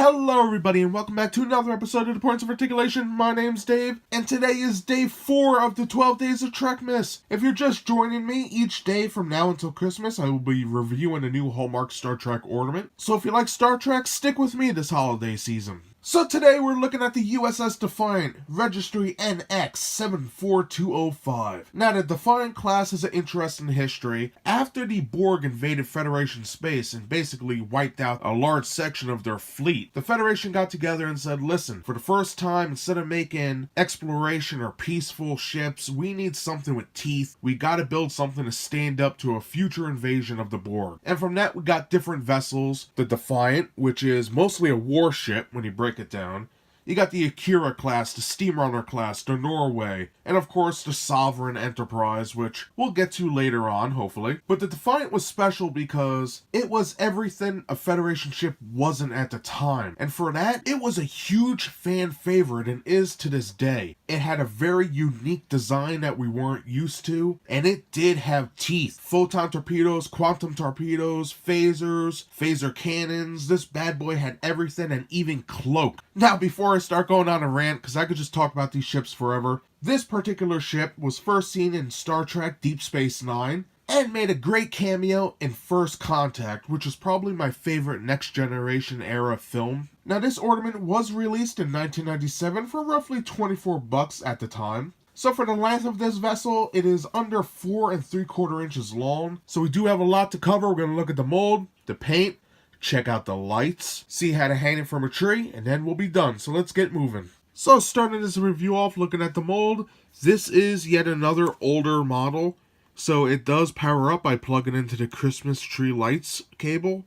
Hello everybody and welcome back to another episode of The Points of Articulation. My name's Dave and today is day 4 of the 12 Days of Trekmas. If you're just joining me, each day from now until Christmas I will be reviewing a new Hallmark Star Trek Ornament. So if you like Star Trek, stick with me this holiday season. So today we're looking at the U.S.S. Defiant, registry NX74205. Now the Defiant class has an interesting history. After the Borg invaded Federation space and basically wiped out a large section of their fleet, the Federation got together and said, listen, for the first time, instead of making exploration or peaceful ships, we need something with teeth. We gotta build something to stand up to a future invasion of the Borg. And from that we got different vessels. The Defiant, which is mostly a warship when you break it down. You got the Akira class, the Steamrunner class, the Norway, and of course the Sovereign Enterprise, which we'll get to later on, hopefully. But the Defiant was special because it was everything a Federation ship wasn't at the time. And for that, it was a huge fan favorite and is to this day. It had a very unique design that we weren't used to, and it did have teeth. Photon torpedoes, quantum torpedoes, phasers, phaser cannons. This bad boy had everything and even cloak. Now, before I start going on a rant, because I could just talk about these ships forever, this particular ship was first seen in Star Trek Deep Space Nine and made a great cameo in First Contact, which is probably my favorite Next Generation era film. Now this ornament was released in 1997 for roughly $24 at the time. So for the length of this vessel, it is under 4 3/4 inches long. So we do have a lot to cover. We're going to look at the mold, the paint, check out the lights, see how to hang it from a tree, and then we'll be done. So let's get moving. So starting this review off looking at the mold, this is yet another older model. So it does power up by plugging into the Christmas tree lights cable.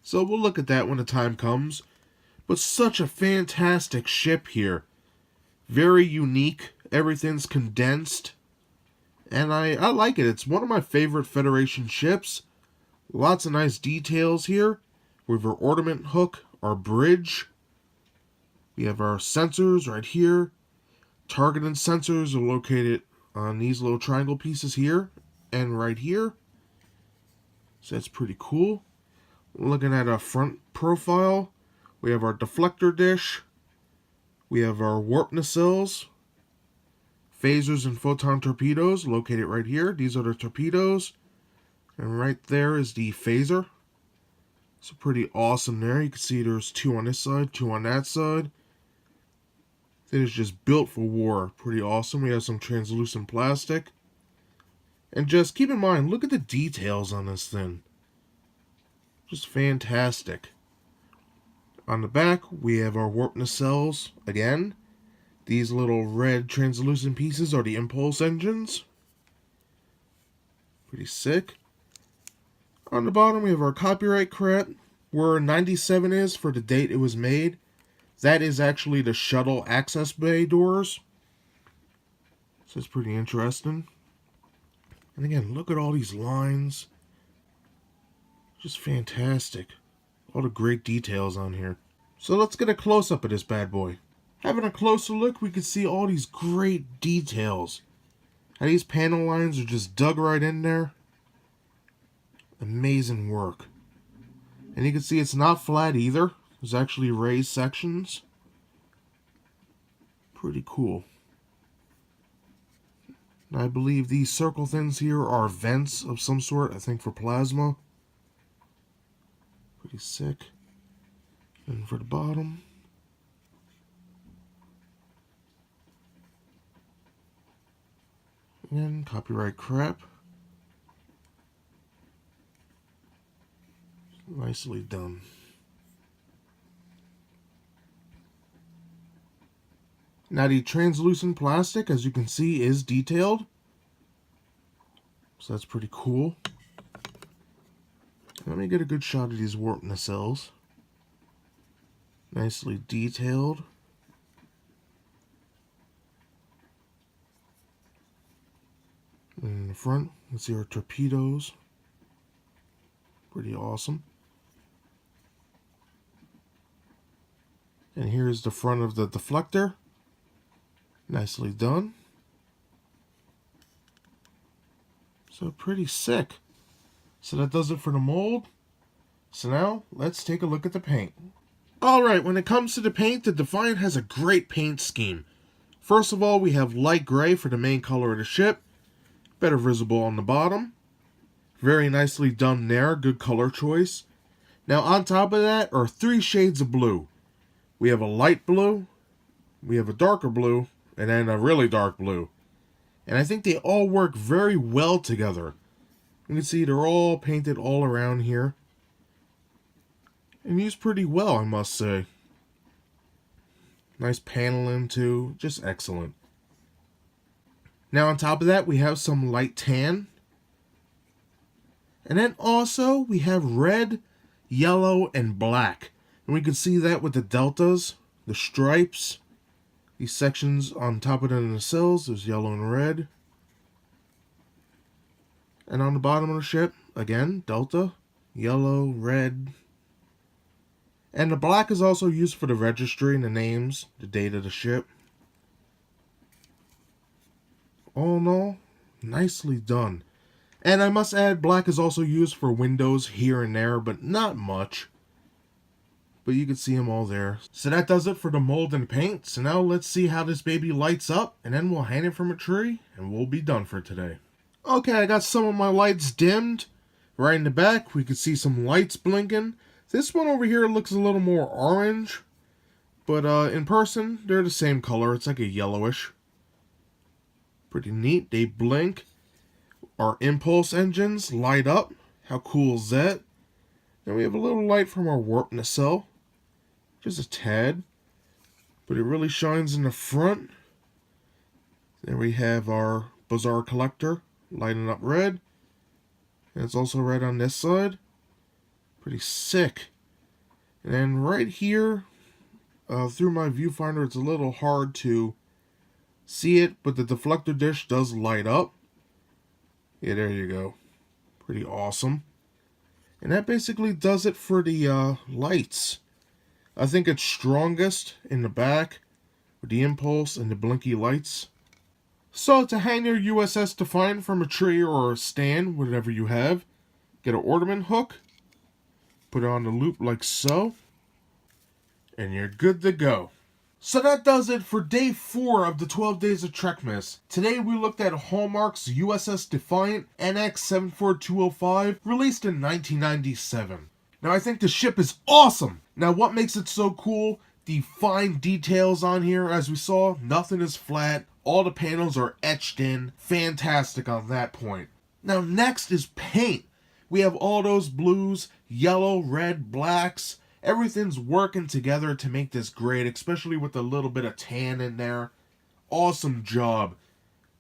So we'll look at that when the time comes. But such a fantastic ship here. Very unique. Everything's condensed. And I like it. It's one of my favorite Federation ships. Lots of nice details here. We have our ornament hook, our bridge. We have our sensors right here. Targeting sensors are located on these little triangle pieces here and right here. So that's pretty cool. Looking at our front profile, we have our deflector dish. We have our warp nacelles. Phasers and photon torpedoes located right here. These are the torpedoes. And right there is the phaser. So pretty awesome there. You can see there's 2 on this side, 2 on that side. It is just built for war. Pretty awesome. We have some translucent plastic. And just keep in mind, look at the details on this thing. Just fantastic. On the back, we have our warp nacelles again. These little red translucent pieces are the impulse engines. Pretty sick. On the bottom, we have our copyright crap, where 97 is for the date it was made. That is actually the shuttle access bay doors. So it's pretty interesting. And again, look at all these lines. Just fantastic. All the great details on here. So let's get a close-up of this bad boy. Having a closer look, we can see all these great details. How these panel lines are just dug right in there. Amazing work. And you can see it's not flat either. There's actually raised sections. Pretty cool. And I believe these circle things here are vents of some sort, I think for plasma. Pretty sick. And for the bottom. And copyright crap. Nicely done. Now the translucent plastic, as you can see, is detailed. So that's pretty cool. Let me get a good shot of these warp nacelles. Nicely detailed. And in the front, let's see our torpedoes. Pretty awesome. And here's the front of the deflector. Nicely done. So pretty sick. So that does it for the mold. So now let's take a look at the paint. Alright, when it comes to the paint, the Defiant has a great paint scheme. First of all, we have light gray for the main color of the ship. Better visible on the bottom. Very nicely done there, good color choice. Now on top of that are 3 shades of blue. We have a light blue, we have a darker blue, and then a really dark blue. And I think they all work very well together. You can see they're all painted all around here. And used pretty well, I must say. Nice paneling too, just excellent. Now on top of that we have some light tan. And then also we have red, yellow, and black. And we can see that with the deltas, the stripes. These sections on top of the nacelles, there's yellow and red. And on the bottom of the ship, again, delta, yellow, red. And the black is also used for the registry and the names, the date of the ship. All in all, nicely done. And I must add, black is also used for windows here and there, but not much. But you can see them all there. So that does it for the mold and paint. So now let's see how this baby lights up, and then we'll hang it from a tree, and we'll be done for today. Okay, I got some of my lights dimmed. Right in the back, we can see some lights blinking. This one over here looks a little more orange, but in person, they're the same color. It's like a yellowish. Pretty neat. They blink. Our impulse engines light up. How cool is that? Then we have a little light from our warp nacelle. Just a tad. But it really shines in the front. There we have our Bazaar collector lighting up red. And it's also red on this side. Pretty sick. And then right here, through my viewfinder, it's a little hard to see it, but the deflector dish does light up. Yeah, there you go. Pretty awesome. And that basically does it for the lights. I think it's strongest in the back with the impulse and the blinky lights. So to hang your U.S.S. Defiant from a tree or a stand, whatever you have, get an ornament hook. Put it on the loop like so, and you're good to go. So that does it for day 4 of the 12 Days of Trekmas. Today we looked at Hallmark's U.S.S. Defiant NX-74205, released in 1997. Now I think the ship is awesome. Now what makes it so cool? The fine details on here. As we saw, nothing is flat. All the panels are etched in. Fantastic on that point. Now next is paint. We have all those blues, yellow, red, blacks. Everything's working together to make this great, especially with a little bit of tan in there. Awesome job.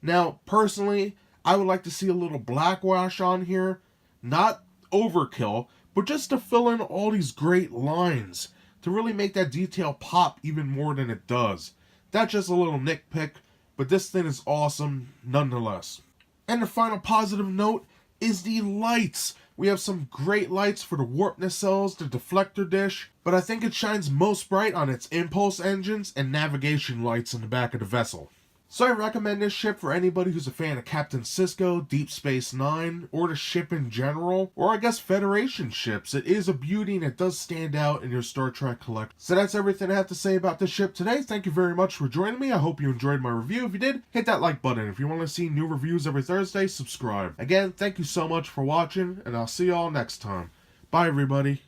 Now, personally, I would like to see a little black wash on here. Not overkill, but just to fill in all these great lines. To really make that detail pop even more than it does. That's just a little nitpick, but this thing is awesome nonetheless. And the final positive note is the lights. We have some great lights for the warp nacelles, the deflector dish, but I think it shines most bright on its impulse engines and navigation lights in the back of the vessel. So I recommend this ship for anybody who's a fan of Captain Sisko, Deep Space Nine, or the ship in general, or I guess Federation ships. It is a beauty and it does stand out in your Star Trek collection. So that's everything I have to say about this ship today. Thank you very much for joining me. I hope you enjoyed my review. If you did, hit that like button. If you want to see new reviews every Thursday, subscribe. Again, thank you so much for watching, and I'll see y'all next time. Bye, everybody.